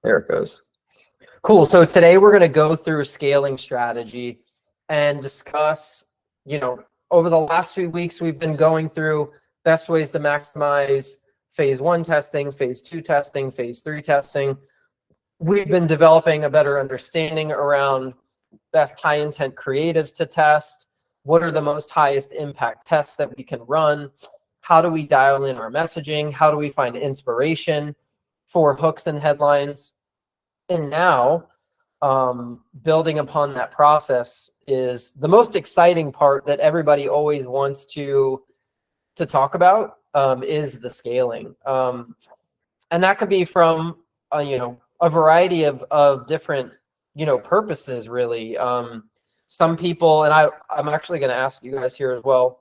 There it goes. Cool. So today we're going to go through scaling strategy and discuss, over the last few weeks, we've been going through best ways to maximize phase 1 testing, phase 2 testing, phase 3 testing. We've been developing a better understanding around best high intent creatives to test. What are the most highest impact tests that we can run? How do we dial in our messaging? How do we find inspiration for hooks and headlines? And now, building upon that process is the most exciting part that everybody always wants to talk about, is the scaling. And that could be from, a variety of different, purposes, really. Some people, and I'm actually going to ask you guys here as well,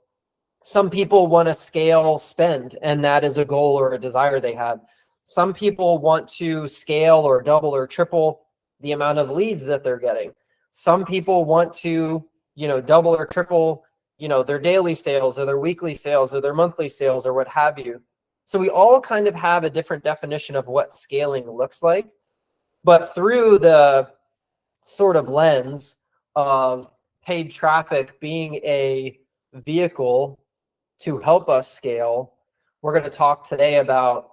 some people want to scale spend, and that is a goal or a desire they have. Some people want to scale or double or triple the amount of leads that they're getting. Some people want to, double or triple, their daily sales or their weekly sales or their monthly sales or what have you. So we all kind of have a different definition of what scaling looks like. But through the sort of lens of paid traffic being a vehicle to help us scale, we're going to talk today about,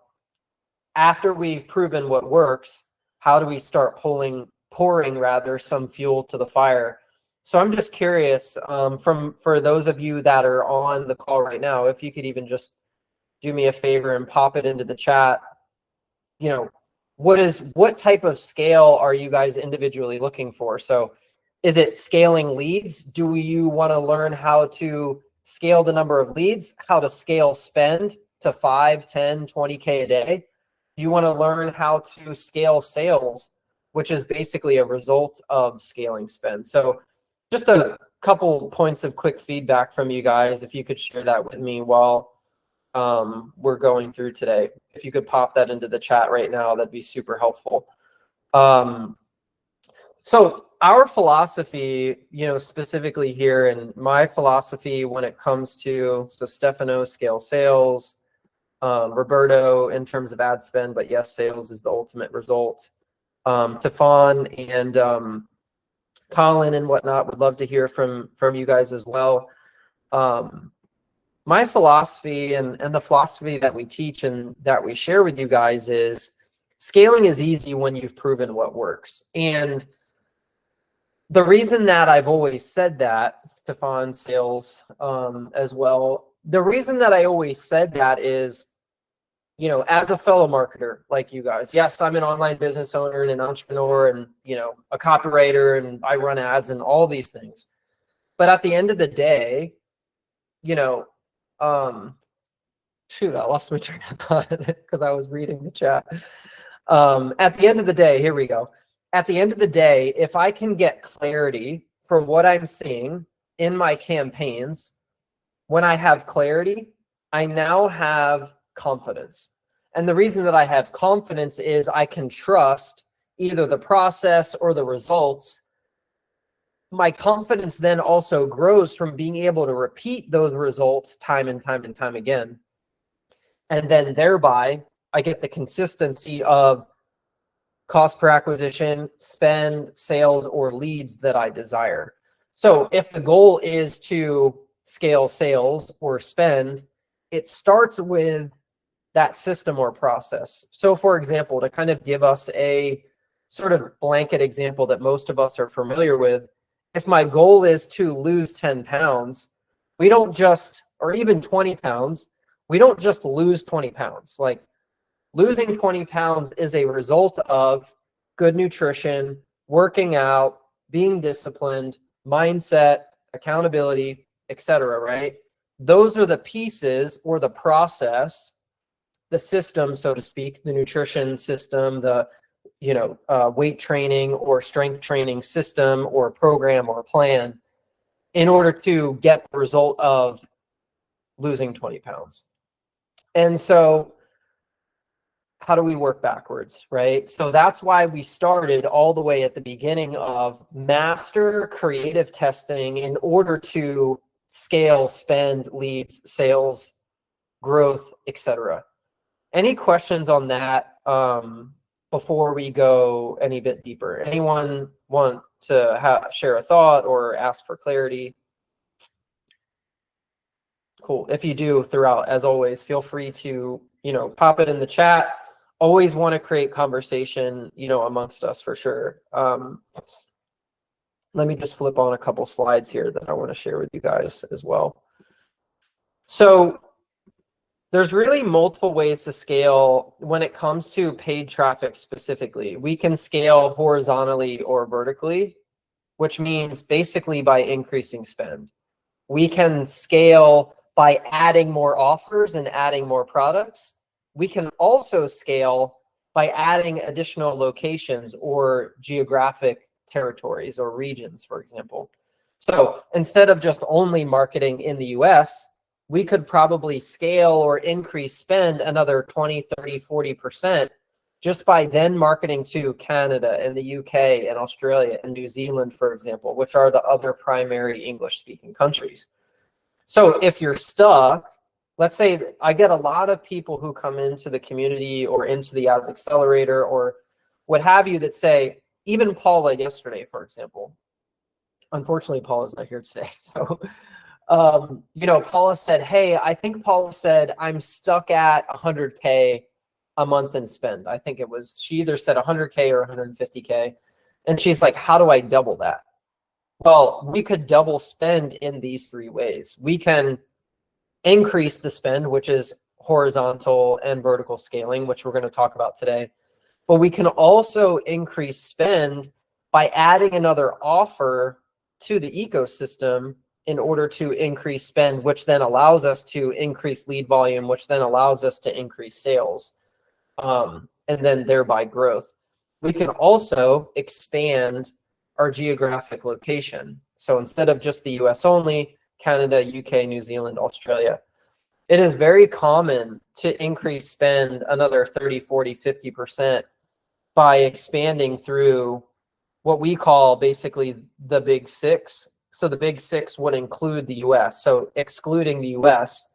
after we've proven what works, how do we start pouring some fuel to the fire? So I'm just curious, for those of you that are on the call right now, if you could even just do me a favor and pop it into the chat. What type of scale are you guys individually looking for? So is it scaling leads? Do you want to learn how to scale the number of leads, how to scale spend to 5, 10, 20K a day? You want to learn how to scale sales, which is basically a result of scaling spend. So just a couple points of quick feedback from you guys, if you could share that with me while we're going through today. If you could pop that into the chat right now, that'd be super helpful. So our philosophy, specifically here, and my philosophy when it comes to, so Stefano, scale sales, Roberto in terms of ad spend, but yes, sales is the ultimate result. Tefan and Colin and whatnot would love to hear from you guys as well. My philosophy and the philosophy that we teach and that we share with you guys is scaling is easy when you've proven what works. And the reason that I've always said that, Stefan, sales as well, the reason that I always said that is, as a fellow marketer like you guys, yes, I'm an online business owner and an entrepreneur and, a copywriter, and I run ads and all these things. But at the end of the day, shoot, I lost my train of thought because I was reading the chat. At the end of the day, here we go. At the end of the day, if I can get clarity for what I'm seeing in my campaigns, when I have clarity, I now have confidence. And the reason that I have confidence is I can trust either the process or the results. My confidence then also grows from being able to repeat those results time and time and time again. And then thereby, I get the consistency of cost per acquisition, spend, sales, or leads that I desire. So if the goal is to scale sales or spend, it starts with that system or process. So for example, to kind of give us a sort of blanket example that most of us are familiar with, if my goal is to lose 10 pounds, we don't just, or even 20 pounds, we don't just lose 20 pounds. Like, losing 20 pounds is a result of good nutrition, working out, being disciplined, mindset, accountability, etc., right? Those are the pieces or the process, the system, so to speak, the nutrition system, the weight training or strength training system or program or plan in order to get the result of losing 20 pounds. And so how do we work backwards, right? So that's why we started all the way at the beginning of master creative testing in order to scale, spend, leads, sales, growth, etc. Any questions on that before we go any bit deeper? Anyone want to share a thought or ask for clarity? Cool. If you do throughout, as always, feel free to, pop it in the chat. Always want to create conversation, amongst us for sure. Let me just flip on a couple slides here that I want to share with you guys as well. So there's really multiple ways to scale when it comes to paid traffic specifically. We can scale horizontally or vertically, which means basically by increasing spend. We can scale by adding more offers and adding more products. We can also scale by adding additional locations or geographic territories or regions, for example. So instead of just only marketing in the US, we could probably scale or increase spend another 20, 30, 40% just by then marketing to Canada and the UK and Australia and New Zealand, for example, which are the other primary English-speaking countries. So if you're stuck, let's say I get a lot of people who come into the community or into the Ads Accelerator or what have you that say, even Paula yesterday, for example. Unfortunately, Paula's not here today. So, Paula said, hey, I think Paula said, I'm stuck at 100K a month in spend. I think it was, she either said 100K or 150K. And she's like, how do I double that? Well, we could double spend in these three ways. We can increase the spend, which is horizontal and vertical scaling, which we're going to talk about today. But we can also increase spend by adding another offer to the ecosystem in order to increase spend, which then allows us to increase lead volume, which then allows us to increase sales, and then thereby growth. We can also expand our geographic location. So instead of just the US only, Canada, UK, New Zealand, Australia. It is very common to increase spend another 30, 40, 50% by expanding through what we call basically the big six. So the big six would include the US. So excluding the US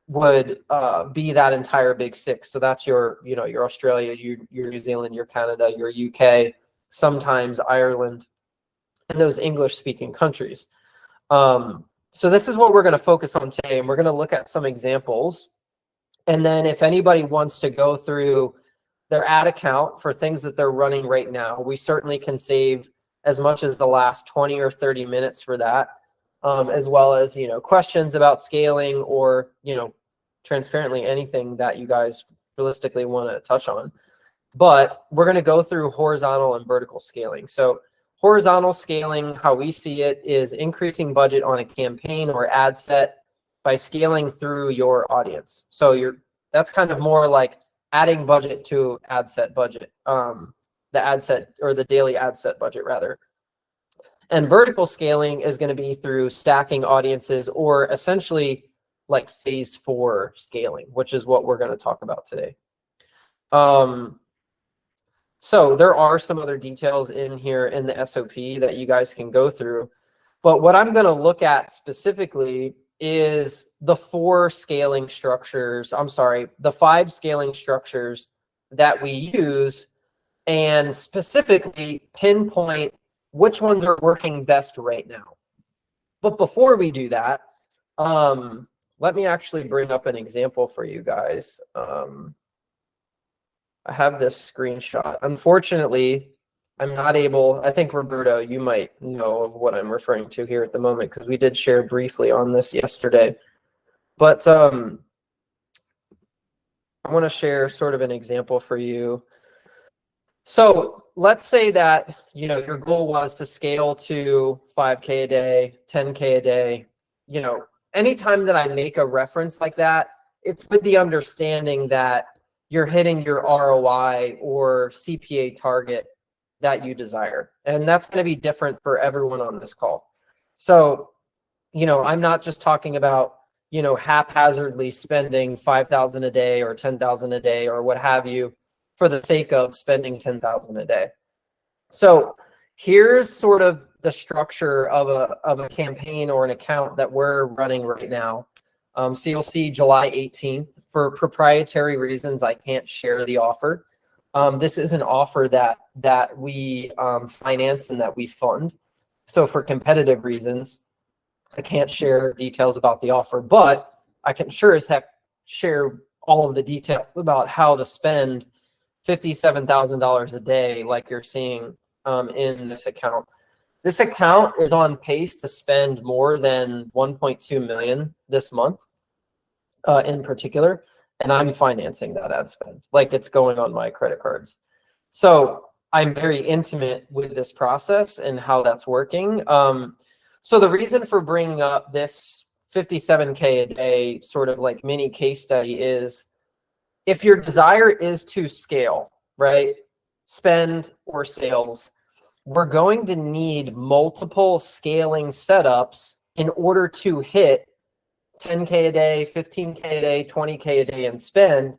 would be that entire big six. So that's your Australia, your New Zealand, your Canada, your UK, sometimes Ireland, and those English-speaking countries. So this is what we're going to focus on today, and we're going to look at some examples. And then if anybody wants to go through their ad account for things that they're running right now, we certainly can save as much as the last 20 or 30 minutes for that, as well as, questions about scaling or, transparently anything that you guys realistically want to touch on. But we're going to go through horizontal and vertical scaling. So horizontal scaling, how we see it, is increasing budget on a campaign or ad set by scaling through your audience. So that's kind of more like adding budget to ad set budget, the ad set or the daily ad set budget rather. And vertical scaling is going to be through stacking audiences or essentially like phase 4 scaling, which is what we're going to talk about today. So there are some other details in here in the SOP that you guys can go through. But what I'm going to look at specifically is the 5 scaling structures that we use, and specifically pinpoint which ones are working best right now. But before we do that, let me actually bring up an example for you guys. I have this screenshot. Unfortunately, I'm not able, I think Roberto, you might know of what I'm referring to here at the moment because we did share briefly on this yesterday. But I want to share sort of an example for you. So let's say that, your goal was to scale to 5K a day, 10K a day. Anytime that I make a reference like that, it's with the understanding that you're hitting your ROI or CPA target that you desire. And that's going to be different for everyone on this call. So, I'm not just talking about, haphazardly spending 5,000 a day or 10,000 a day or what have you for the sake of spending 10,000 a day. So here's sort of the structure of a campaign or an account that we're running right now. So you'll see July 18th. For proprietary reasons, I can't share the offer. This is an offer that we finance and that we fund. So for competitive reasons, I can't share details about the offer, but I can sure as heck share all of the details about how to spend $57,000 a day like you're seeing in this account. This account is on pace to spend more than 1.2 million this month in particular, and I'm financing that ad spend. Like, it's going on my credit cards. So I'm very intimate with this process and how that's working. So the reason for bringing up this 57K a day sort of like mini case study is, if your desire is to scale, right, spend or sales, we're going to need multiple scaling setups in order to hit 10K a day, 15K a day, 20K a day in spend,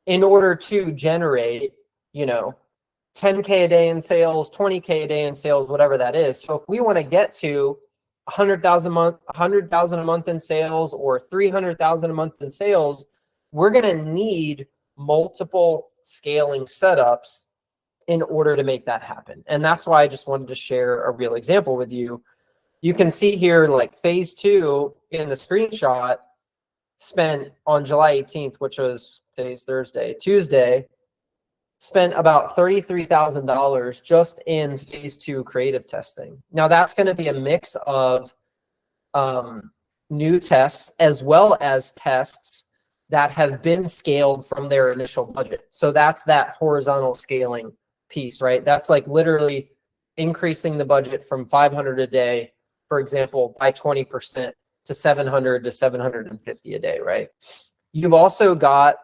in order to generate, 10K a day in sales, 20K a day in sales, whatever that is. So if we want to get to 100,000 a month in sales, or 300,000 a month in sales, we're going to need multiple scaling setups in order to make that happen. And that's why I just wanted to share a real example with you. You can see here, like, phase 2 in the screenshot spent on July 18th, which was today's Thursday, Tuesday, spent about $33,000 just in phase 2 creative testing. Now that's going to be a mix of new tests as well as tests that have been scaled from their initial budget. So that's that horizontal scaling piece, right? That's like literally increasing the budget from 500 a day, for example, by 20% to 700 to 750 a day, right? You've also got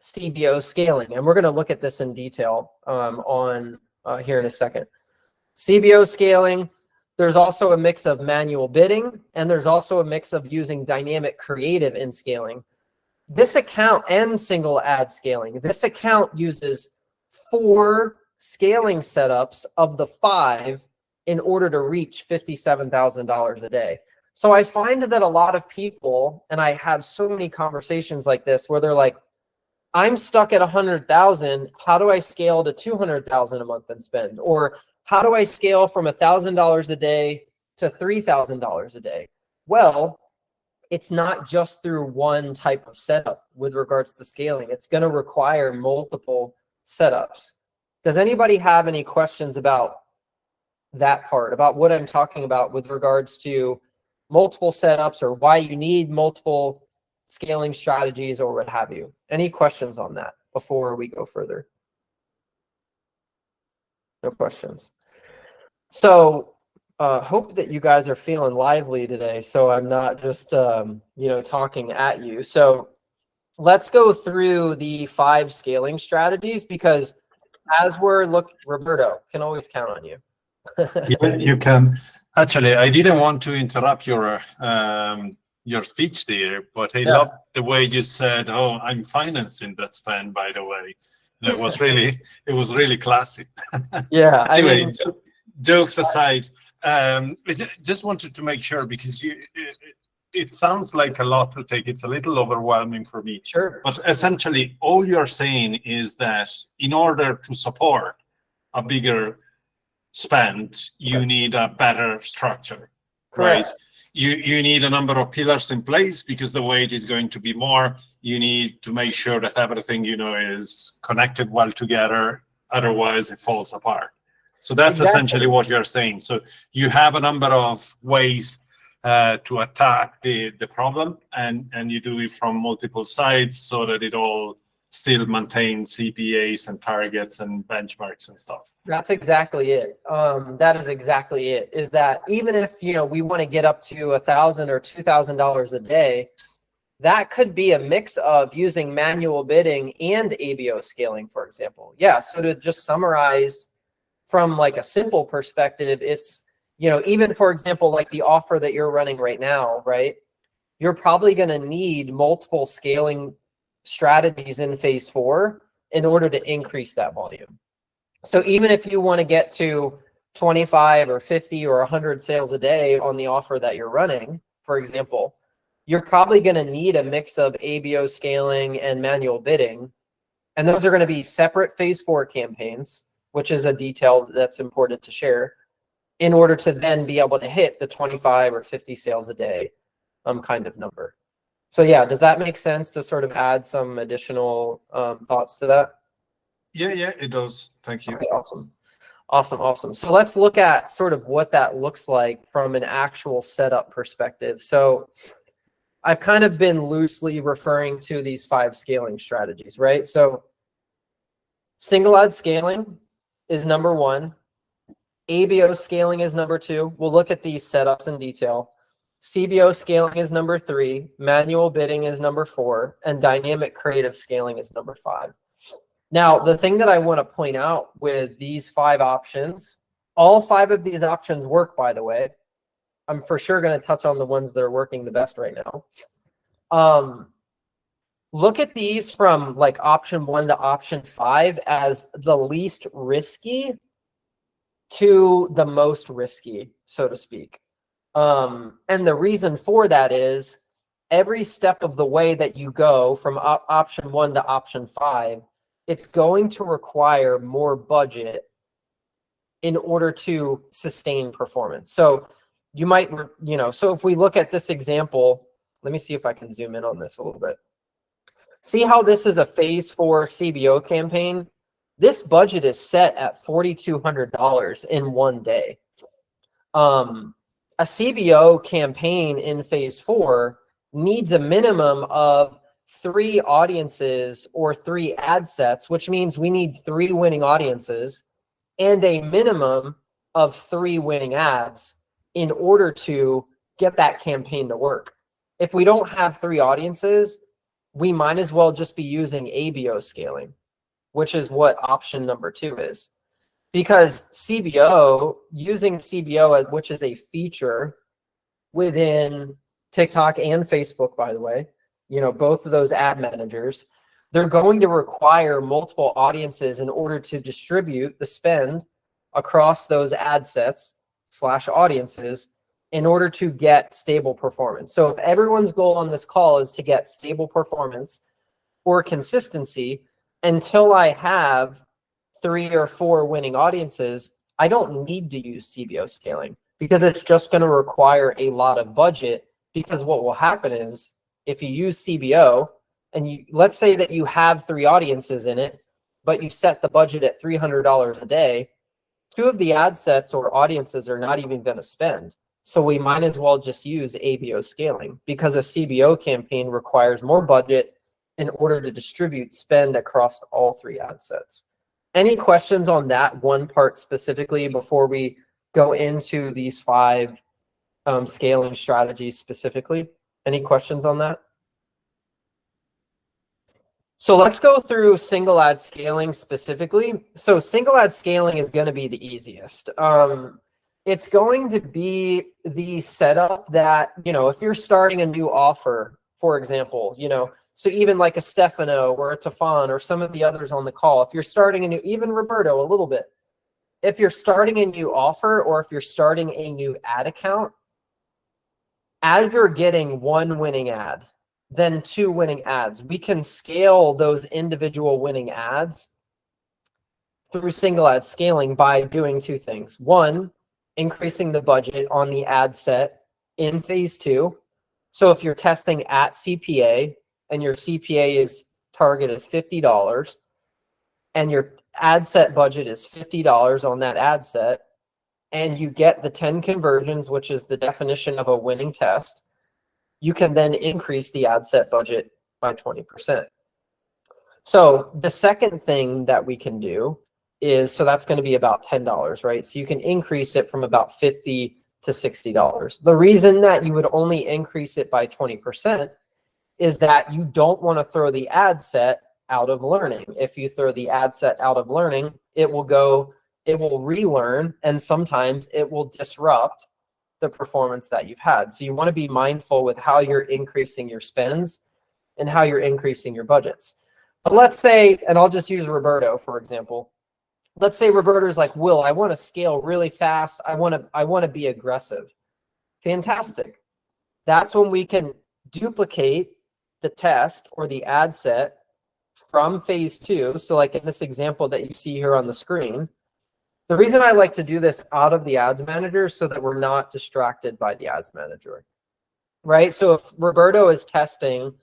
CBO scaling, and we're going to look at this in detail here in a second. CBO scaling, there's also a mix of manual bidding, and there's also a mix of using dynamic creative in scaling. This account and single ad scaling, this account uses 4 scaling setups of the 5 in order to reach $57,000 a day. So I find that a lot of people, and I have so many conversations like this where they're like, I'm stuck at 100,000. How do I scale to 200,000 a month and spend? Or how do I scale from $1,000 a day to $3,000 a day? Well, it's not just through one type of setup with regards to scaling. It's going to require multiple setups. Does anybody have any questions about that part, about what I'm talking about with regards to multiple setups, or why you need multiple scaling strategies, or what have you? Any questions on that before we go further? No questions. So hope that you guys are feeling lively today, so I'm not just talking at you. So let's go through the 5 scaling strategies, because as we're Roberto can always count on you. Yeah, you can. Actually, I didn't want to interrupt your speech there, but I loved the way you said, "Oh, I'm financing that spend." By the way, and it was really classy. Yeah. Anyway, I mean, jokes aside, I just wanted to make sure, because it sounds like a lot to take. It's a little overwhelming for me. Sure. But essentially, all you're saying is that in order to support a bigger spend, you need a better structure. Correct. Right? You need a number of pillars in place, because the weight is going to be more. You need to make sure that everything is connected well together, otherwise it falls apart. So that's essentially what you're saying. So you have a number of ways to attack the problem, and you do it from multiple sides so that it all still maintains CPAs and targets and benchmarks and stuff. That's exactly it. That is exactly it. Is that even if we want to get up to $1,000 or $2,000 a day, that could be a mix of using manual bidding and ABO scaling, for example. Yeah. So to just summarize from like a simple perspective, it's even, for example, like the offer that you're running right now, right? You're probably going to need multiple scaling strategies in phase 4 in order to increase that volume. So even if you want to get to 25 or 50 or 100 sales a day on the offer that you're running, for example, you're probably going to need a mix of ABO scaling and manual bidding And those are going to be separate phase 4 campaigns, which is a detail that's important to share, in order to then be able to hit the 25 or 50 sales a day kind of number. So yeah, does that make sense to sort of add some additional thoughts to that? Yeah, it does. Thank you. Okay, awesome. Awesome. So let's look at sort of what that looks like from an actual setup perspective. So I've kind of been loosely referring to these 5 scaling strategies, right? So single ad scaling is number 1. ABO scaling is number 2. We'll look at these setups in detail. CBO scaling is number 3. Manual bidding is number 4. And dynamic creative scaling is number 5. Now, the thing that I want to point out with these 5 options, all 5 of these options work, by the way. I'm for sure going to touch on the ones that are working the best right now. Look at these from like option 1 to option 5 as the least risky to the most risky, so to speak. And the reason for that is every step of the way that you go from option 1 to option 5, it's going to require more budget in order to sustain performance. So you might, so if we look at this example, let me see if I can zoom in on this a little bit. See how this is a phase 4 CBO campaign? This budget is set at $4,200 in one day. A CBO campaign in phase 4 needs a minimum of 3 audiences or 3 ad sets, which means we need 3 winning audiences and a minimum of 3 winning ads in order to get that campaign to work. If we don't have 3 audiences, we might as well just be using ABO scaling, which is what option number 2 is. Because CBO, using CBO, which is a feature within TikTok and Facebook, by the way, both of those ad managers, they're going to require multiple audiences in order to distribute the spend across those ad sets / audiences in order to get stable performance. So if everyone's goal on this call is to get stable performance or consistency, until I have 3 or 4 winning audiences, I don't need to use CBO scaling because it's just going to require a lot of budget. Because what will happen is if you use CBO and let's say that you have 3 audiences in it, but you set the budget at $300 a day, 2 of the ad sets or audiences are not even going to spend. So we might as well just use ABO scaling because a CBO campaign requires more budget in order to distribute spend across all 3 ad sets. Any questions on that one part specifically before we go into these 5 scaling strategies specifically? Any questions on that? So let's go through single ad scaling specifically. So single ad scaling is going to be the easiest. It's going to be the setup that, if you're starting a new offer, for example, so even like a Stefano or a Tefan or some of the others on the call, if you're starting a new, even Roberto a little bit, if you're starting a new offer or if you're starting a new ad account, as you're getting 1 winning ad, then 2 winning ads, we can scale those individual winning ads through single ad scaling by doing 2 things. 1, increasing the budget on the ad set in phase 2. So if you're testing at CPA and your CPA target is $50 and your ad set budget is $50 on that ad set, and you get the 10 conversions, which is the definition of a winning test, you can then increase the ad set budget by 20%. So the second thing that we can do is, so that's going to be about $10, right? So you can increase it from about $50 to $60. The reason that you would only increase it by 20% is that you don't want to throw the ad set out of learning. If you throw the ad set out of learning, it will relearn, and sometimes it will disrupt the performance that you've had. So you want to be mindful with how you're increasing your spends and how you're increasing your budgets. But let's say, and I'll just use Roberto, for example. Let's say Roberto's like, Will, I want to scale really fast. I want to be aggressive. Fantastic. That's when we can duplicate the test or the ad set from phase 2, so like in this example that you see here on the screen, the reason I like to do this out of the ads manager so that we're not distracted by the ads manager, right? So if Roberto is testing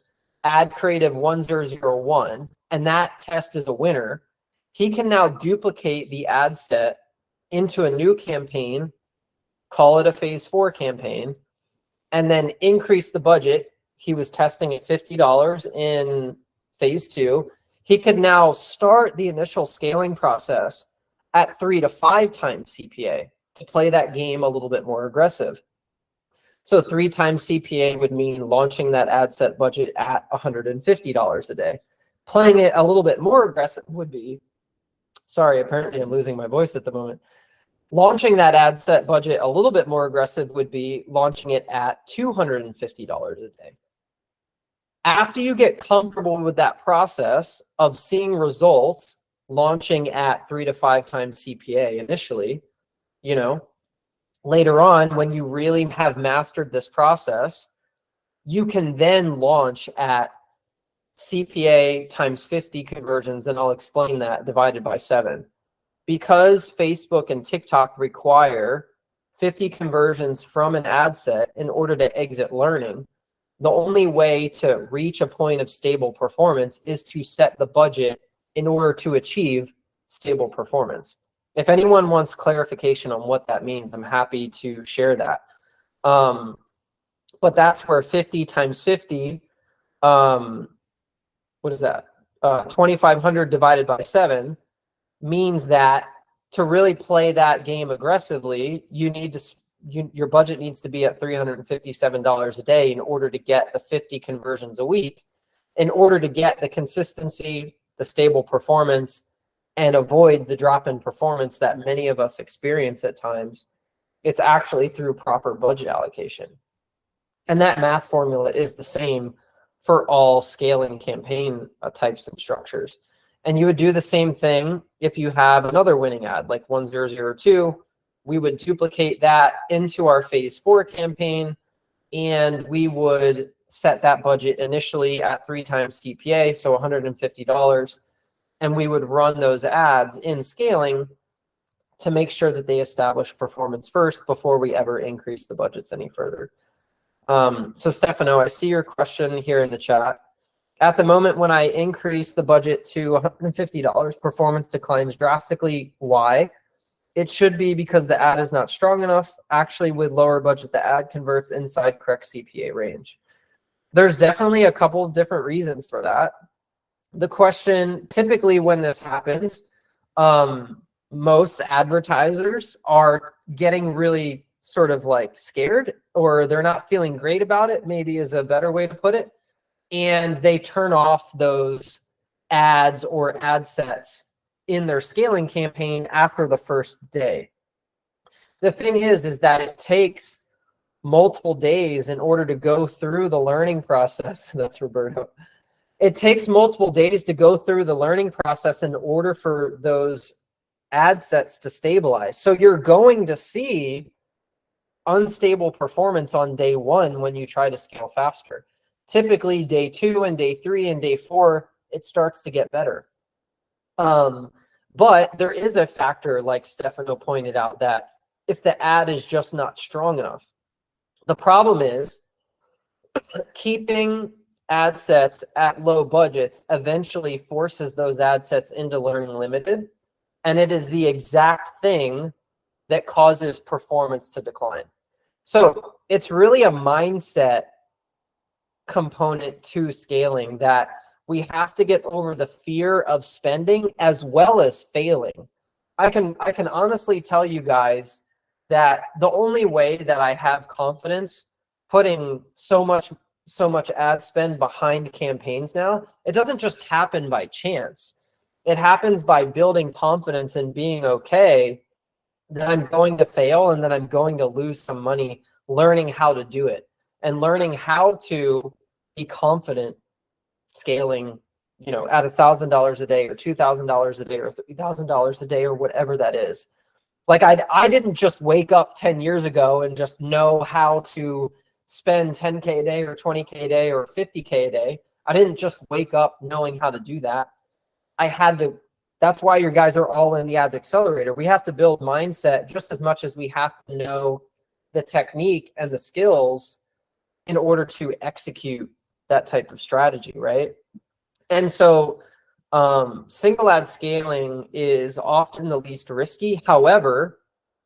ad creative 1001 and that test is a winner, he can now duplicate the ad set into a new campaign, call it a phase 4 campaign, and then increase the budget. He was testing at $50 in phase 2. He could now start the initial scaling process at 3 to 5 times CPA to play that game a little bit more aggressive. So 3 times CPA would mean launching that ad set budget at $150 a day. Playing it a little bit more aggressive would be, sorry, apparently I'm losing my voice at the moment. Launching that ad set budget a little bit more aggressive would be launching it at $250 a day. After you get comfortable with that process of seeing results, launching at 3 to 5 times CPA initially, you know, later on, when you really have mastered this process, you can then launch at CPA times 50 conversions, and I'll explain that, divided by 7. Because Facebook and TikTok require 50 conversions from an ad set in order to exit learning, the only way to reach a point of stable performance is to set the budget in order to achieve stable performance. If anyone wants clarification on what that means, I'm happy to share that. But that's where 50 times 50, what is that? 2,500 divided by 7 means that to really play that game aggressively, you need to your budget needs to be at $357 a day in order to get the 50 conversions a week, in order to get the consistency, the stable performance, and avoid the drop in performance that many of us experience at times. It's actually through proper budget allocation. And that math formula is the same for all scaling campaign types and structures. And you would do the same thing if you have another winning ad like 1002. We would duplicate that into our phase 4 campaign, and we would set that budget initially at 3 times CPA, so $150, and we would run those ads in scaling to make sure that they establish performance first before we ever increase the budgets any further. So Stefano, I see your question here in the chat. At the moment when I increase the budget to $150, performance declines drastically. Why? It should be because the ad is not strong enough. Actually, with lower budget, the ad converts inside correct CPA range. There's definitely a couple of different reasons for that. The question, typically when this happens, most advertisers are getting really sort of like scared, or they're not feeling great about it, maybe is a better way to put it. And they turn off those ads or ad sets in their scaling campaign after the first day. The thing is that it takes multiple days in order to go through the learning process. That's Roberto. It takes multiple days to go through the learning process in order for those ad sets to stabilize. So you're going to see unstable performance on day 1 when you try to scale faster. Typically day 2 and day 3 and day 4, it starts to get better. But there is a factor, like Stefano pointed out, that if the ad is just not strong enough, the problem is keeping ad sets at low budgets eventually forces those ad sets into learning limited. And it is the exact thing that causes performance to decline. So it's really a mindset component to scaling, that we have to get over the fear of spending as well as failing. I can honestly tell you guys that the only way that I have confidence putting so much ad spend behind campaigns now, it doesn't just happen by chance. It happens by building confidence and being okay that I'm going to fail and that I'm going to lose some money, learning how to do it and learning how to be confident scaling, you know, at $1,000 a day or $2,000 a day or $3,000 a day or whatever that is. Like I didn't just wake up 10 years ago and just know how to spend 10K a day or 20K a day or 50K a day. I didn't just wake up knowing how to do that. that's why your guys are all in the ads accelerator. We have to build mindset just as much as we have to know the technique and the skills in order to execute that type of strategy, right? And so single ad scaling is often the least risky. However,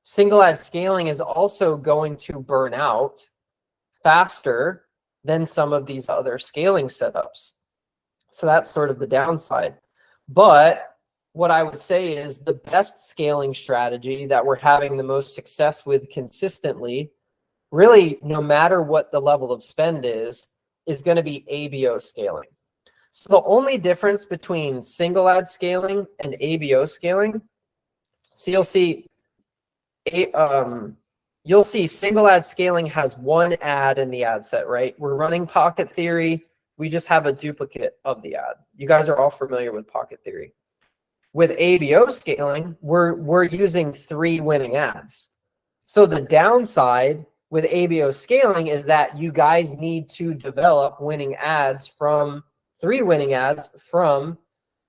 single ad scaling is also going to burn out faster than some of these other scaling setups. So that's sort of the downside. But what I would say is the best scaling strategy that we're having the most success with consistently, really no matter what the level of spend is going to be ABO scaling. So the only difference between single ad scaling and ABO scaling, so you'll see single ad scaling has one ad in the ad set, right? We're running pocket theory. We just have a duplicate of the ad. You guys are all familiar with pocket theory. With ABO scaling, we're using 3 winning ads. So the downside with ABO scaling is that you guys need to develop 3 winning ads from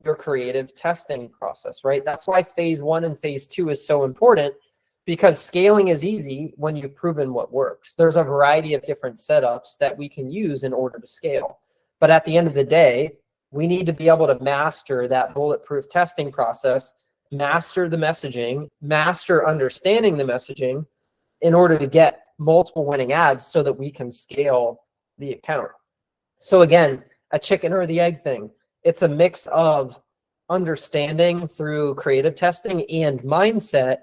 your creative testing process, right? That's why phase 1 and phase 2 is so important, because scaling is easy when you've proven what works. There's a variety of different setups that we can use in order to scale. But at the end of the day, we need to be able to master that bulletproof testing process, master the messaging, master understanding the messaging in order to get multiple winning ads so that we can scale the account. So again, a chicken or the egg thing. It's a mix of understanding through creative testing and mindset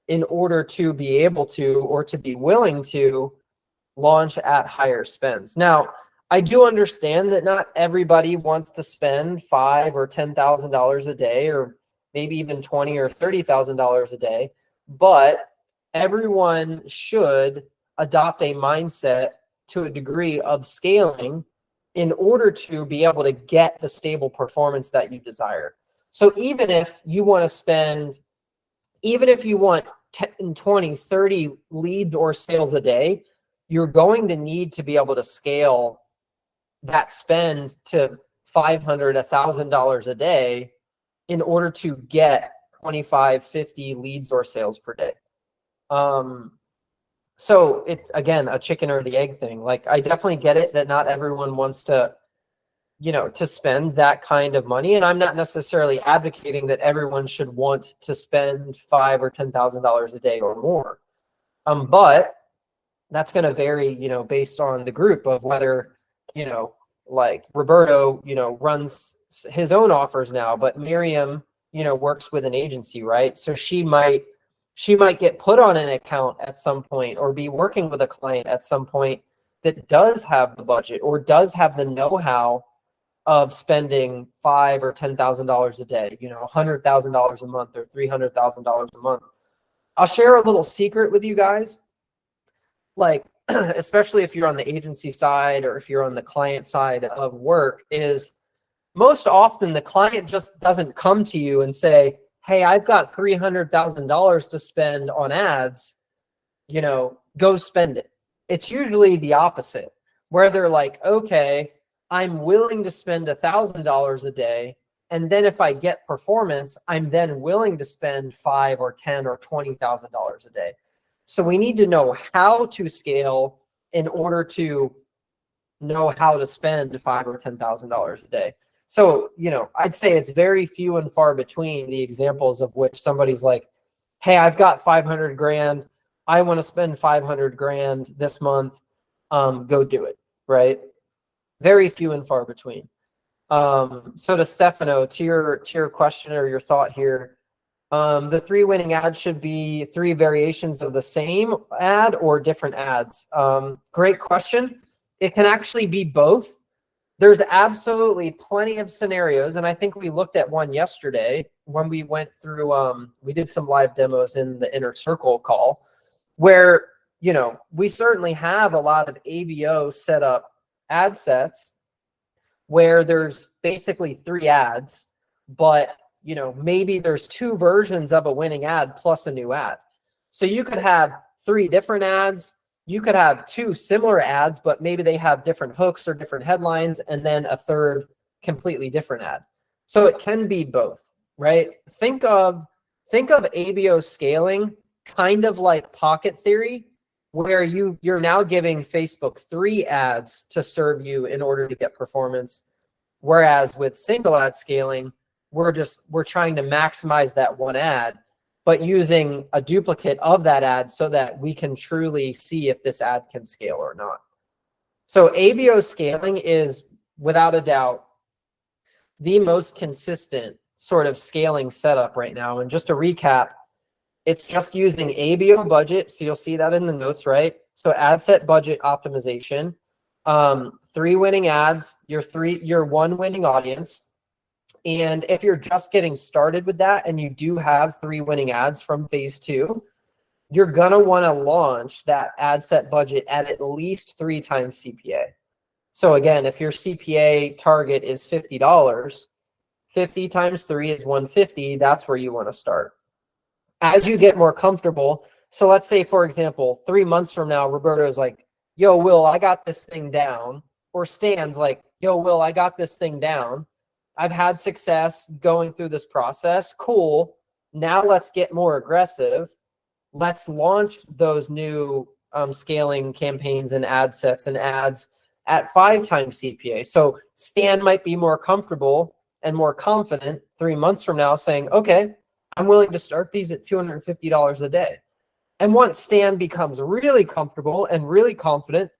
in order to be able to, or to be willing to, launch at higher spends. Now, I do understand that not everybody wants to spend $5,000 or $10,000 a day, or maybe even $20,000 or $30,000 a day, but everyone should adopt a mindset to a degree of scaling in order to be able to get the stable performance that you desire. So even if you want to spend, even if you want 10, 20, 30 leads or sales a day, you're going to need to be able to scale that spend to $500, $1,000 a day in order to get 25, 50 leads or sales per day. So it's, again, a chicken or the egg thing. Like, I definitely get it that not everyone wants to, to spend that kind of money. And I'm not necessarily advocating that everyone should want to spend $5,000 or $10,000 a day or more. But that's going to vary, based on the group of whether, like Roberto, runs his own offers now, but Miriam, works with an agency, right? So she might get put on an account at some point, or be working with a client at some point that does have the budget or does have the know-how of spending $5,000 or $10,000 a day, $100,000 a month or $300,000 a month. I'll share a little secret with you guys. Like, especially if you're on the agency side or if you're on the client side of work, is most often the client just doesn't come to you and say, hey, I've got $300,000 to spend on ads, go spend it. It's usually the opposite, where they're like, okay, I'm willing to spend $1,000 a day. And then if I get performance, I'm then willing to spend $5,000 or $10,000 or $20,000 a day. So we need to know how to scale in order to know how to spend $5,000 or $10,000 a day. So, I'd say it's very few and far between the examples of which somebody's like, hey, I've got 500 grand. I want to spend 500 grand this month. Go do it, right? Very few and far between. So to Stefano, to your question or your thought here, the 3 winning ads should be 3 variations of the same ad or different ads. Great question. It can actually be both. There's absolutely plenty of scenarios, and I think we looked at one yesterday when we went through, we did some live demos in the Inner Circle call, where, we certainly have a lot of ABO set up ad sets where there's basically 3 ads, but maybe there's 2 versions of a winning ad plus a new ad. So you could have 3 different ads. You could have 2 similar ads, but maybe they have different hooks or different headlines, and then a third completely different ad. So it can be both, right? Think of ABO scaling kind of like pocket theory, where you're now giving Facebook 3 ads to serve you in order to get performance. Whereas with single ad scaling, we're trying to maximize that one ad, but using a duplicate of that ad so that we can truly see if this ad can scale or not. So ABO scaling is without a doubt the most consistent sort of scaling setup right now. And just to recap, it's just using ABO budget. So you'll see that in the notes, right? So ad set budget optimization, 3 winning ads, your 1 winning audience. And if you're just getting started with that and you do have 3 winning ads from phase 2, you're going to want to launch that ad set budget at least 3 times CPA. So again, if your CPA target is $50, 50 times 3 is 150. That's where you want to start. As you get more comfortable, so let's say, for example, 3 months from now, Roberto's like, yo, Will, I got this thing down. Or Stan's like, yo, Will, I got this thing down. I've had success going through this process. Cool. Now let's get more aggressive. Let's launch those new scaling campaigns and ad sets and ads at 5 times CPA. So Stan might be more comfortable and more confident 3 months from now saying, okay, I'm willing to start these at $250 a day. And once Stan becomes really comfortable and really confident,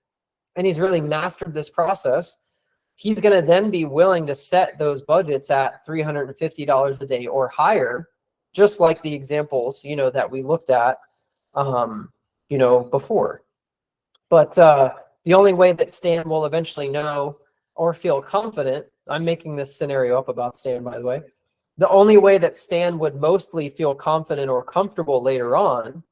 and he's really mastered this process, he's going to then be willing to set those budgets at $350 a day or higher, just like the examples, that we looked at, before. But the only way that Stan will eventually know or feel confident, I'm making this scenario up about Stan, by the way. The only way that Stan would mostly feel confident or comfortable later on,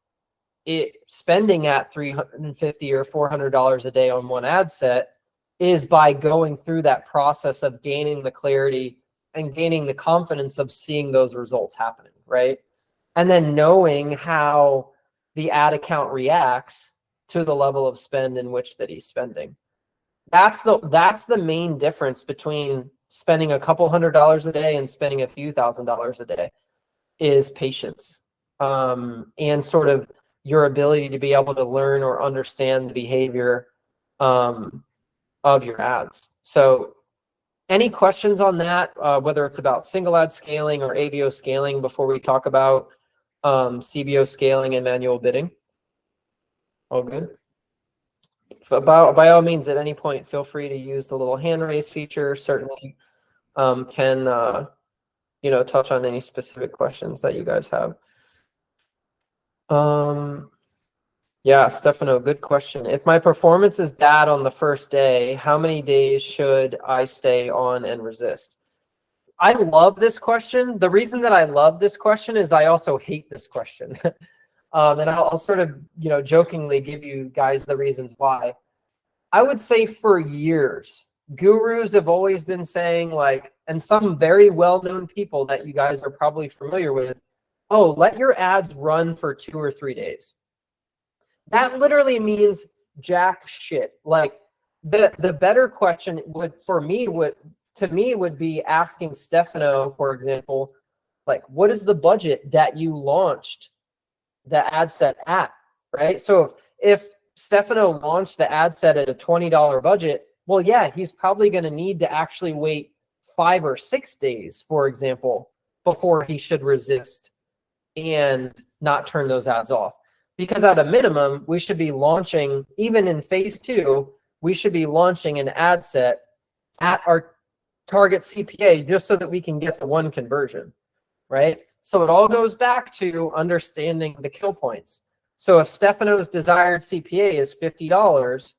spending at $350 or $400 a day on one ad set, is by going through that process of gaining the clarity and gaining the confidence of seeing those results happening, right? And then knowing how the ad account reacts to the level of spend in which that he's spending. That's the main difference between spending a couple $100s a day and spending a few $1,000s a day, is patience, and sort of your ability to be able to learn or understand the behavior of your ads. So any questions on that, whether it's about single ad scaling or ABO scaling, before we talk about CBO scaling and manual bidding? All good? By all means, at any point, feel free to use the little hand raise feature. Certainly can touch on any specific questions that you guys have. Yeah, Stefano, good question. If my performance is bad on the first day, how many days should I stay on and resist? I love this question. The reason that I love this question is I also hate this question. And I'll sort of, jokingly give you guys the reasons why. I would say for years, gurus have always been saying, like, and some very well-known people that you guys are probably familiar with, oh, let your ads run for 2 or 3 days. That literally means jack shit. Like, the better question would be asking Stefano, for example, like, what is the budget that you launched the ad set at, right? So if Stefano launched the ad set at a $20 budget, well, yeah, he's probably going to need to actually wait 5 or 6 days, for example, before he should resist and not turn those ads off. Because at a minimum, we should be launching, even in phase 2, we should be launching an ad set at our target CPA just so that we can get the 1 conversion, right? So it all goes back to understanding the kill points. So if Stefano's desired CPA is $50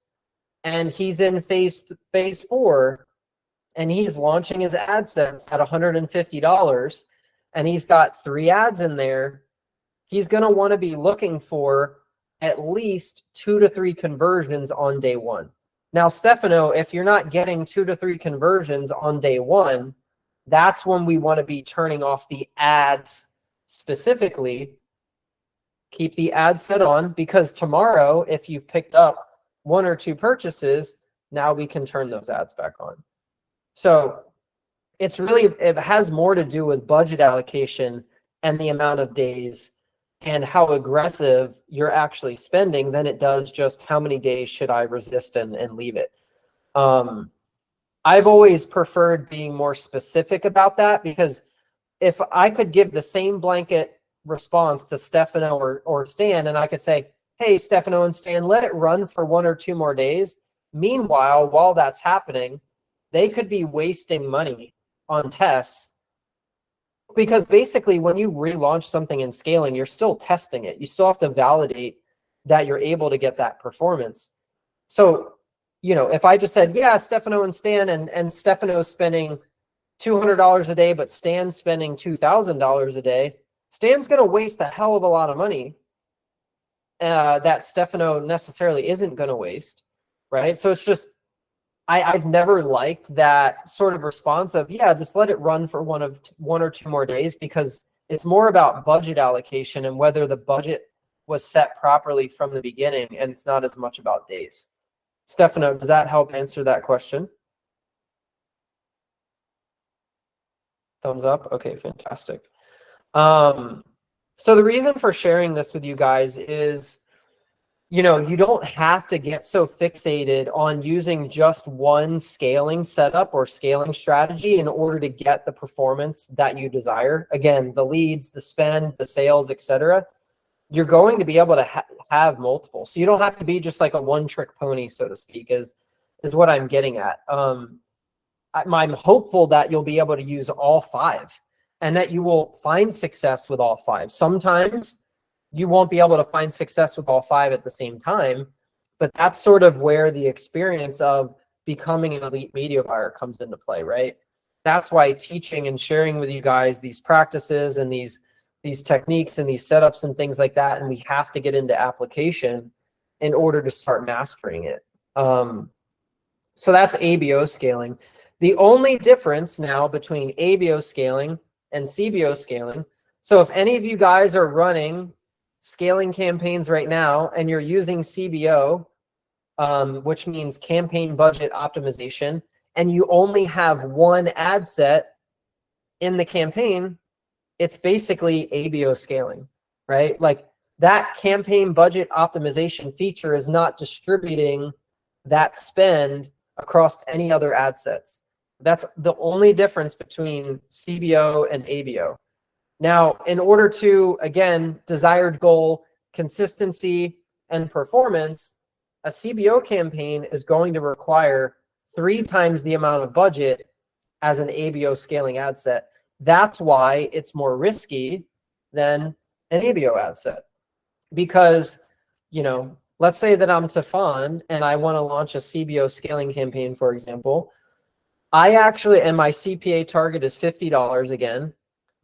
and he's in phase 4 and he's launching his ad sets at $150 and he's got 3 ads in there, he's going to want to be looking for at least 2 to 3 conversions on day 1. Now, Stefano, if you're not getting 2 to 3 conversions on day 1, that's when we want to be turning off the ads specifically. Keep the ad set on, because tomorrow, if you've picked up 1 or 2 purchases, now we can turn those ads back on. So it has more to do with budget allocation and the amount of days and how aggressive you're actually spending than it does just how many days should I resist and leave it. I've always preferred being more specific about that, because if I could give the same blanket response to Stefano or Stan, and I could say, hey, Stefano and Stan, let it run for 1 or 2 more days. Meanwhile, while that's happening, they could be wasting money on tests, because basically when you relaunch something in scaling, you're still testing it. You still have to validate that you're able to get that performance. So, you know, if I just said, yeah, Stefano and Stan, and Stefano's spending $200 a day, but Stan's spending $2,000 a day, Stan's going to waste a hell of a lot of money that Stefano necessarily isn't going to waste, right? So it's just, I've never liked that sort of response of, yeah, just let it run for 1 or 2 more days, because it's more about budget allocation and whether the budget was set properly from the beginning, and it's not as much about days. Stefano, does that help answer that question? Thumbs up? Okay, fantastic. So the reason for sharing this with you guys is, you know, you don't have to get so fixated on using just one scaling setup or scaling strategy in order to get the performance that you desire. Again, the leads, the spend, the sales, etc. You're going to be able to have multiple. So you don't have to be just like a one-trick pony, so to speak, is what I'm getting at. I'm hopeful that you'll be able to use all 5 and that you will find success with all 5. Sometimes you won't be able to find success with all 5 at the same time, but that's sort of where the experience of becoming an elite media buyer comes into play, right? That's why teaching and sharing with you guys these practices and these techniques and these setups and things like that, and we have to get into application in order to start mastering it. So that's ABO scaling. The only difference now between ABO scaling and CBO scaling, so if any of you guys are running scaling campaigns right now and you're using CBO, which means campaign budget optimization, and you only have 1 ad set in the campaign, it's basically ABO scaling, right? Like that campaign budget optimization feature is not distributing that spend across any other ad sets. That's the only difference between CBO and ABO. Now, in order to, again, desired goal, consistency, and performance, a CBO campaign is going to require 3 times the amount of budget as an ABO scaling ad set. That's why it's more risky than an ABO ad set. Because, you know, let's say that I'm Tefan and I want to launch a CBO scaling campaign, for example. I actually, and my CPA target is $50 again.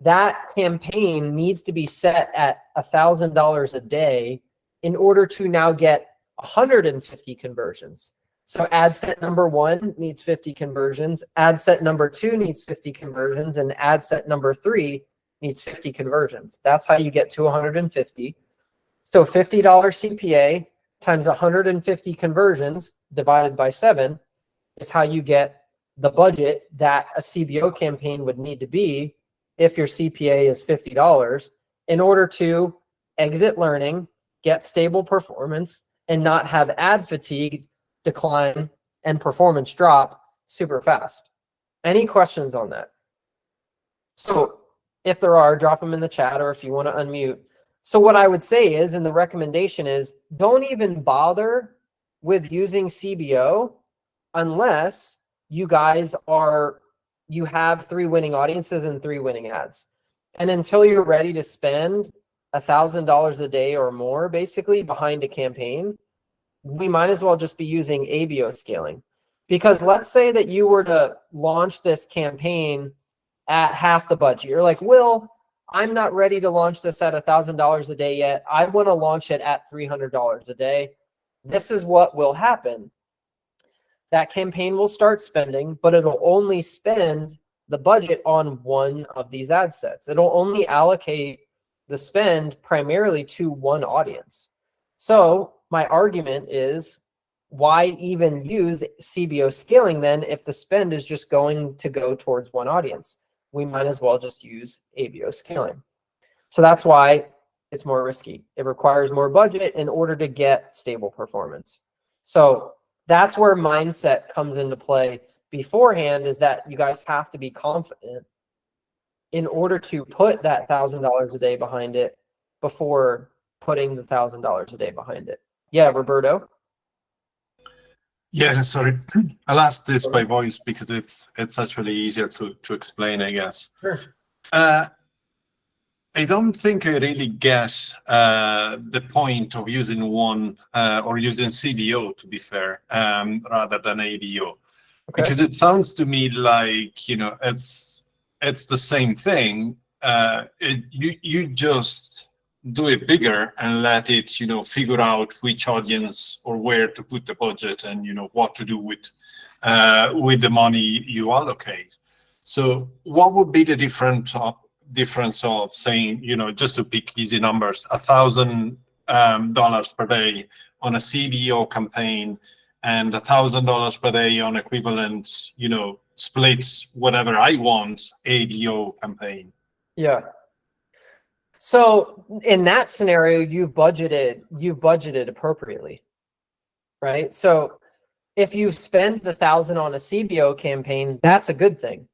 That campaign needs to be set at $1,000 a day in order to now get 150 conversions. So ad set number 1 needs 50 conversions, ad set number 2 needs 50 conversions, and ad set number 3 needs 50 conversions. That's how you get to 150. So $50 CPA times 150 conversions divided by 7 is how you get the budget that a CBO campaign would need to be if your CPA is $50 in order to exit learning, get stable performance, and not have ad fatigue decline and performance drop super fast. Any questions on that? So if there are, drop them in the chat, or if you want to unmute. So what I would say is, and the recommendation is, don't even bother with using CBO unless you guys you have 3 winning audiences and 3 winning ads. And until you're ready to spend $1,000 a day or more, basically, behind a campaign, we might as well just be using ABO scaling. Because let's say that you were to launch this campaign at half the budget. You're like, Will, I'm not ready to launch this at $1,000 a day yet. I want to launch it at $300 a day. This is what will happen. That campaign will start spending, but it'll only spend the budget on one of these ad sets. It'll only allocate the spend primarily to one audience. So my argument is why even use CBO scaling then if the spend is just going to go towards one audience? We might as well just use ABO scaling. So that's why it's more risky. It requires more budget in order to get stable performance. So that's where mindset comes into play beforehand, is that you guys have to be confident in order to put that $1,000 a day behind it before putting the $1,000 a day behind it. Yeah, Roberto? Yeah, sorry. I'll ask this by voice because it's actually easier to explain, I guess. Sure. I don't think I really get the point of using one or using CBO, to be fair, rather than ABO. Okay. Because it sounds to me like, you know, it's the same thing. You just do it bigger and let it, you know, figure out which audience or where to put the budget and, you know, what to do with the money you allocate. So what would be the difference of saying, you know, just to pick easy numbers, $1,000 per day on a CBO campaign and $1,000 per day on equivalent, you know, splits whatever I want ABO campaign? Yeah. So in that scenario, you've budgeted appropriately, right? So if you spend the 1,000 on a CBO campaign, that's a good thing.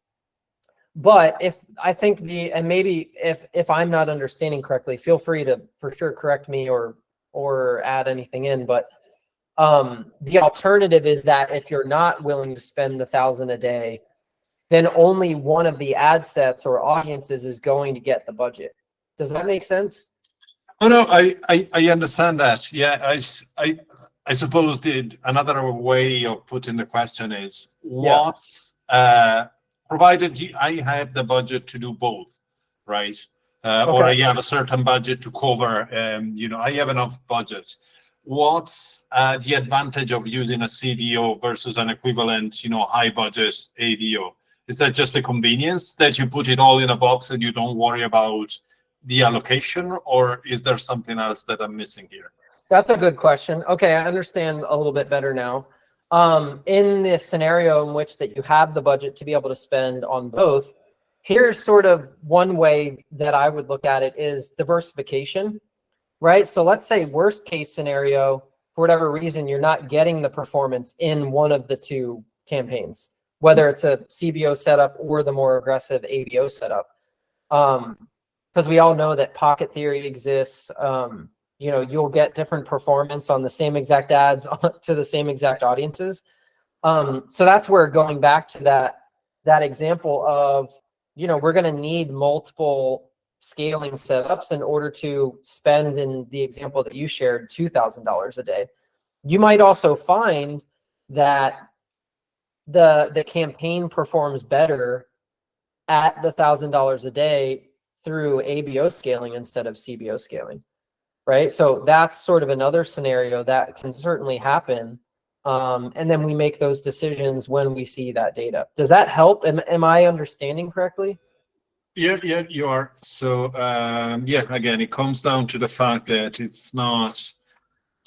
But maybe if I'm not understanding correctly, feel free to for sure correct me or add anything in. But the alternative is that if you're not willing to spend the 1,000 a day, then only one of the ad sets or audiences is going to get the budget. Does that make sense? Oh, no, I understand that. Yeah, I suppose another way of putting the question is, what's provided I have the budget to do both, right? Or I have a certain budget to cover, you know, I have enough budget. What's the advantage of using a CBO versus an equivalent, you know, high budget ABO? Is that just a convenience that you put it all in a box and you don't worry about the allocation, or is there something else that I'm missing here? That's a good question. Okay, I understand a little bit better now. In this scenario in which that you have the budget to be able to spend on both, here's sort of one way that I would look at it is diversification, right? So let's say worst case scenario, for whatever reason, you're not getting the performance in one of the two campaigns, whether it's a CBO setup or the more aggressive ABO setup. Because we all know that pocket theory exists. You know, you'll get different performance on the same exact ads to the same exact audiences. So that's where, going back to that example of, you know, we're going to need multiple scaling setups in order to spend, in the example that you shared, $2,000 a day. You might also find that the campaign performs better at the $1,000 a day through ABO scaling instead of CBO scaling, right? So that's sort of another scenario that can certainly happen. And then we make those decisions when we see that data. Does that help? Am I understanding correctly? Yeah, you are. So yeah, again, it comes down to the fact that it's not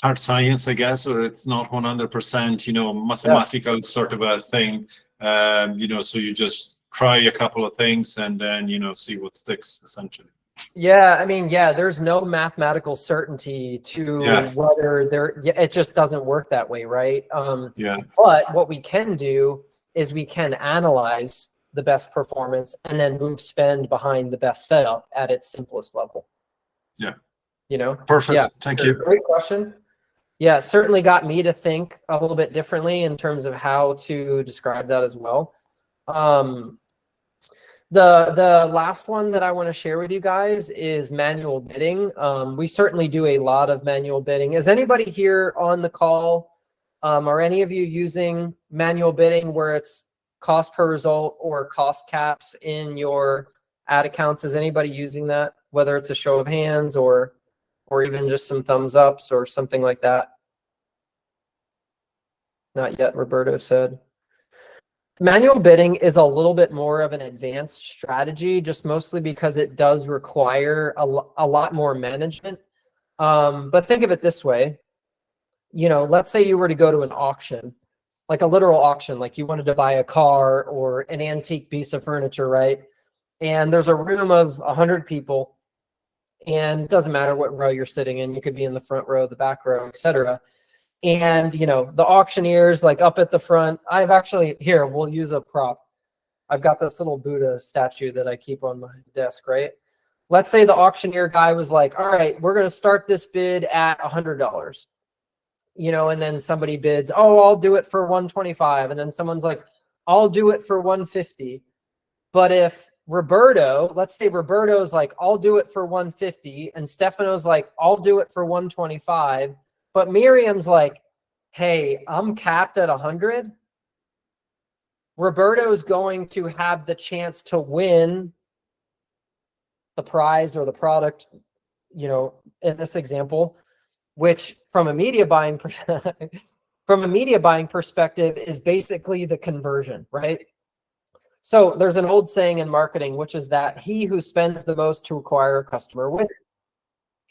hard science, I guess, or it's not 100%, you know, mathematical sort of a thing. You know, so you just try a couple of things and then, you know, see what sticks, essentially. Yeah, I mean, yeah, there's no mathematical certainty to whether it just doesn't work that way, right? But what we can do is we can analyze the best performance and then move spend behind the best setup at its simplest level. Yeah. You know? Perfect. Yeah. Thank you. Great question. Yeah, certainly got me to think a little bit differently in terms of how to describe that as well. The last one that I want to share with you guys is manual bidding. We certainly do a lot of manual bidding. Is anybody here on the call, are any of you using manual bidding where it's cost per result or cost caps in your ad accounts? Is anybody using that, whether it's a show of hands or even just some thumbs ups or something like that? Not yet, Roberto said. Manual bidding is a little bit more of an advanced strategy, just mostly because it does require a lot more management. But think of it this way. you know, let's say you were to go to an auction, like a literal auction, like you wanted to buy a car or an antique piece of furniture, right? And there's a room of 100 people, and it doesn't matter what row you're sitting in. You could be in the front row, the back row, etc. And, you know, the auctioneer's like up at the front. I've actually, here, we'll use a prop. I've got this little Buddha statue that I keep on my desk, right? Let's say the auctioneer guy was like, all right, we're going to start this bid at $100. You know, and then somebody bids, oh, I'll do it for 125. And then someone's like, I'll do it for 150. But if Roberto, let's say Roberto's like, I'll do it for 150. And Stefano's like, I'll do it for 125. But Miriam's like, hey, I'm capped at 100. Roberto's going to have the chance to win the prize or the product, you know, in this example, which from a media buying perspective is basically the conversion, right? So there's an old saying in marketing, which is that he who spends the most to acquire a customer wins.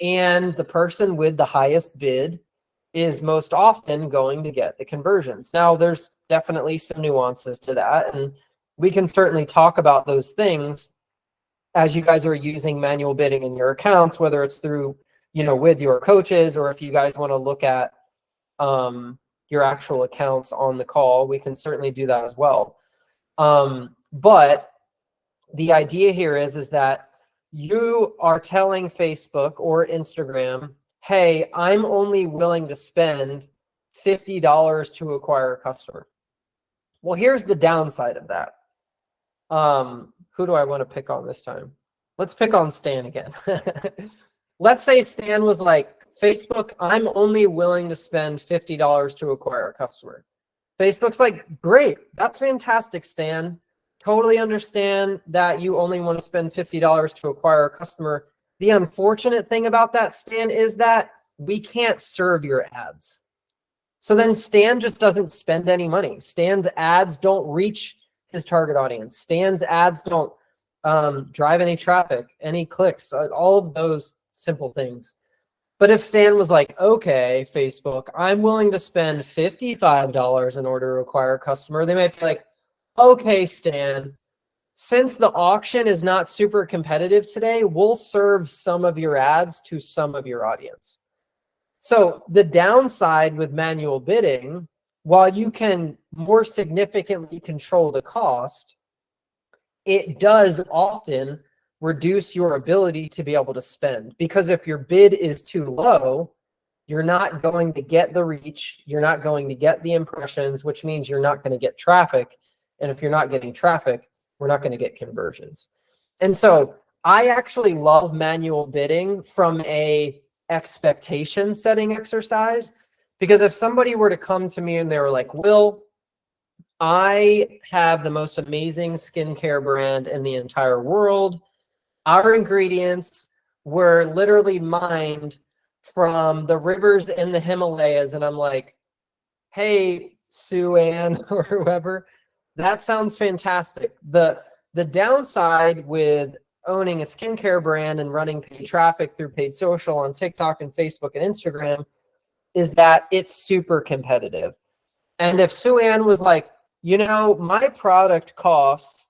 And the person with the highest bid is most often going to get the conversions. Now, there's definitely some nuances to that, and we can certainly talk about those things as you guys are using manual bidding in your accounts, whether it's through, you know, with your coaches, or if you guys want to look at your actual accounts on the call, we can certainly do that as well. But the idea here is that you are telling Facebook or Instagram, hey, I'm only willing to spend $50 to acquire a customer. Well, here's the downside of that. Who do I want to pick on this time? Let's pick on Stan again. Let's say Stan was like, Facebook, I'm only willing to spend $50 to acquire a customer. Facebook's like, great, that's fantastic, Stan. Totally understand that you only want to spend $50 to acquire a customer. The unfortunate thing about that, Stan, is that we can't serve your ads. So then Stan just doesn't spend any money. Stan's ads don't reach his target audience. Stan's ads don't drive any traffic, any clicks, all of those simple things. But if Stan was like, okay, Facebook, I'm willing to spend $55 in order to acquire a customer, they might be like, okay, Stan, since the auction is not super competitive today, we'll serve some of your ads to some of your audience. So the downside with manual bidding, while you can more significantly control the cost, it does often reduce your ability to be able to spend. Because if your bid is too low, you're not going to get the reach, you're not going to get the impressions, which means you're not going to get traffic. And if you're not getting traffic, we're not going to get conversions. And so I actually love manual bidding from a expectation setting exercise, because if somebody were to come to me and they were like, Will, I have the most amazing skincare brand in the entire world. Our ingredients were literally mined from the rivers in the Himalayas. And I'm like, hey, Sue Ann or whoever, that sounds fantastic. The downside with owning a skincare brand and running paid traffic through paid social on TikTok and Facebook and Instagram is that it's super competitive. And if Sue Ann was like, you know, my product costs,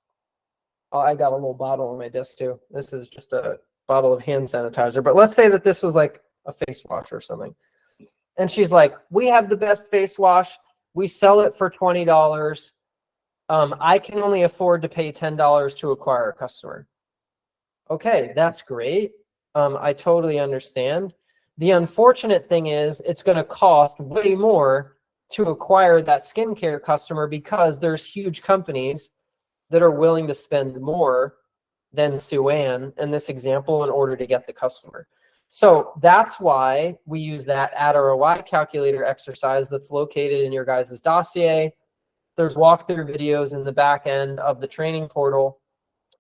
oh, I got a little bottle on my desk too. This is just a bottle of hand sanitizer. But let's say that this was like a face wash or something. And she's like, we have the best face wash. We sell it for $20. I can only afford to pay $10 to acquire a customer. Okay, that's great. I totally understand. The unfortunate thing is it's going to cost way more to acquire that skincare customer, because there's huge companies that are willing to spend more than Sue Ann in this example in order to get the customer. So that's why we use that ad ROI calculator exercise that's located in your guys' dossier. There's walkthrough videos in the back end of the training portal,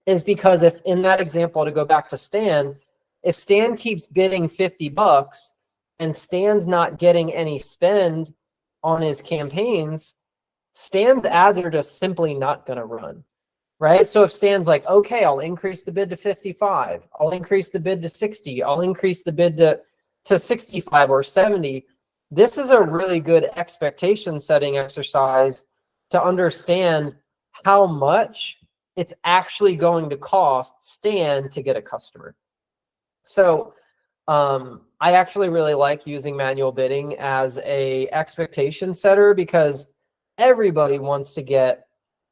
is because if in that example, to go back to Stan, if Stan keeps bidding $50 and Stan's not getting any spend on his campaigns, Stan's ads are just simply not going to run, right? So if Stan's like, okay, I'll increase the bid to 55, I'll increase the bid to 60, I'll increase the bid to 65 or 70. this is a really good expectation setting exercise to understand how much it's actually going to cost Stan to get a customer. So I actually really like using manual bidding as a expectation setter, because everybody wants to get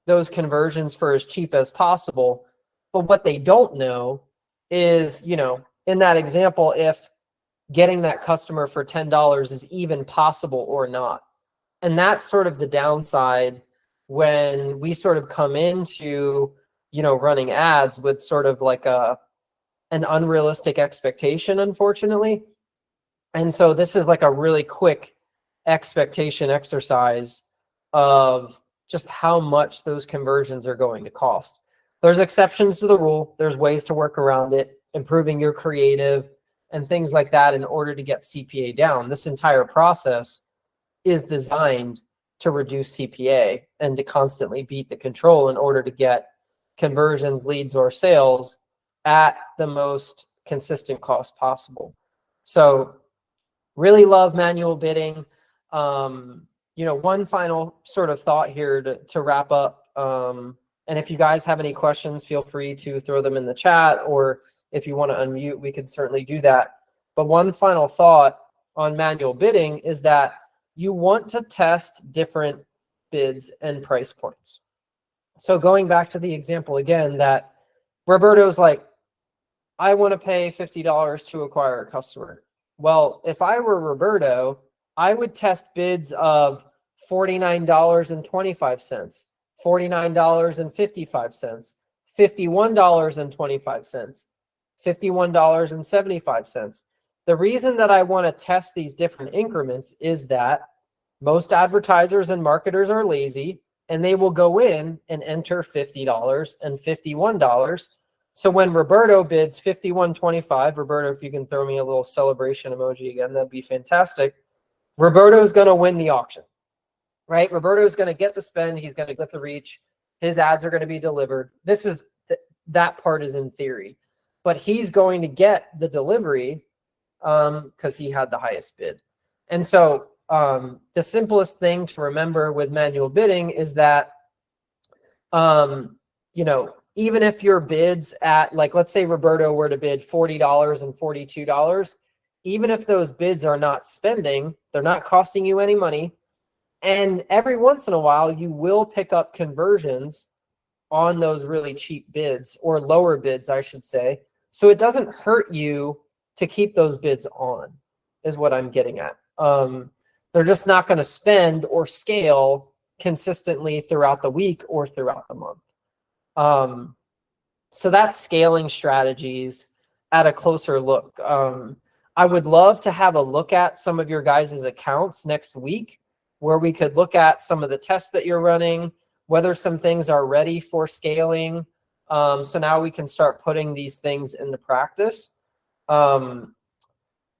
those conversions for as cheap as possible. But what they don't know is, you know, in that example, if getting that customer for $10 is even possible or not. And that's sort of the downside when we sort of come into, you know, running ads with sort of like an unrealistic expectation, unfortunately. And so this is like a really quick expectation exercise of just how much those conversions are going to cost. There's exceptions to the rule. There's ways to work around it, improving your creative and things like that in order to get CPA down. This entire process is designed to reduce CPA and to constantly beat the control in order to get conversions, leads, or sales at the most consistent cost possible. So really love manual bidding. You know, one final sort of thought here to wrap up. And if you guys have any questions, feel free to throw them in the chat, or if you want to unmute, we can certainly do that. But one final thought on manual bidding is that you want to test different bids and price points. So going back to the example again, that Roberto's like, I want to pay $50 to acquire a customer. Well, if I were Roberto, I would test bids of $49.25, $49.55, $51.25, $51.75. The reason that I want to test these different increments is that most advertisers and marketers are lazy, and they will go in and enter $50 and $51. So when Roberto bids $51.25, Roberto, if you can throw me a little celebration emoji again, that'd be fantastic. Roberto's going to win the auction, right? Roberto's going to get the spend. He's going to get the reach. His ads are going to be delivered. This is that part is in theory, but he's going to get the delivery because he had the highest bid. And so the simplest thing to remember with manual bidding is that, you know, even if your bids at, like, let's say Roberto were to bid $40 and $42, even if those bids are not spending, they're not costing you any money. And every once in a while, you will pick up conversions on those really cheap bids, or lower bids, I should say. So it doesn't hurt you to keep those bids on, is what I'm getting at. They're just not going to spend or scale consistently throughout the week or throughout the month. So that's scaling strategies at a closer look. I would love to have a look at some of your guys' accounts next week, where we could look at some of the tests that you're running, whether some things are ready for scaling. So now we can start putting these things into practice.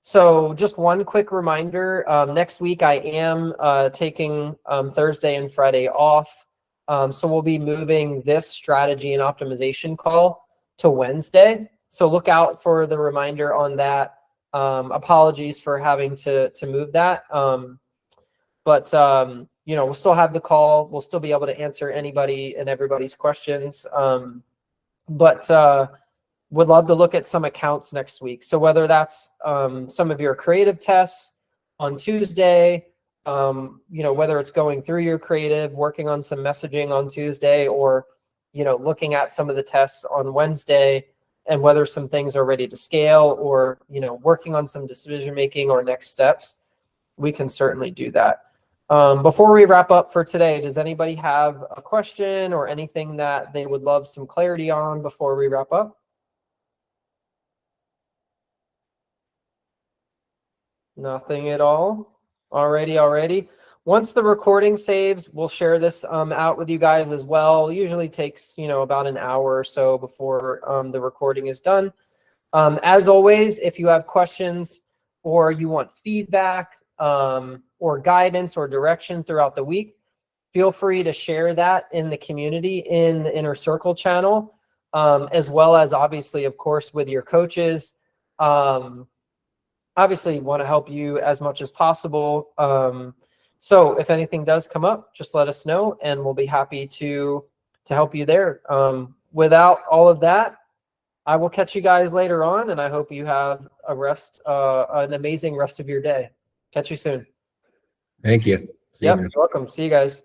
So just one quick reminder, next week I am taking Thursday and Friday off. So we'll be moving this strategy and optimization call to Wednesday. So look out for the reminder on that. Apologies for having to move that. But you know, we'll still have the call. We'll still be able to answer anybody and everybody's questions. But would love to look at some accounts next week. So whether that's some of your creative tests on Tuesday, you know, whether it's going through your creative, working on some messaging on Tuesday, or, you know, looking at some of the tests on Wednesday, and whether some things are ready to scale, or, you know, working on some decision making or next steps, we can certainly do that. Before we wrap up for today, does anybody have a question or anything that they would love some clarity on before we wrap up? Nothing at all. Alrighty. Once the recording saves, we'll share this out with you guys as well. Usually takes, you know, about an hour or so before the recording is done. As always, if you have questions or you want feedback or guidance or direction throughout the week, feel free to share that in the community in the Inner Circle channel, as well as obviously, of course, with your coaches. obviously want to help you as much as possible. So if anything does come up, just let us know, and we'll be happy to help you there. Without all of that, I will catch you guys later on, and I hope you have an amazing rest of your day. Catch you soon. Thank you. See you, Yep, man. you're welcome. See you guys.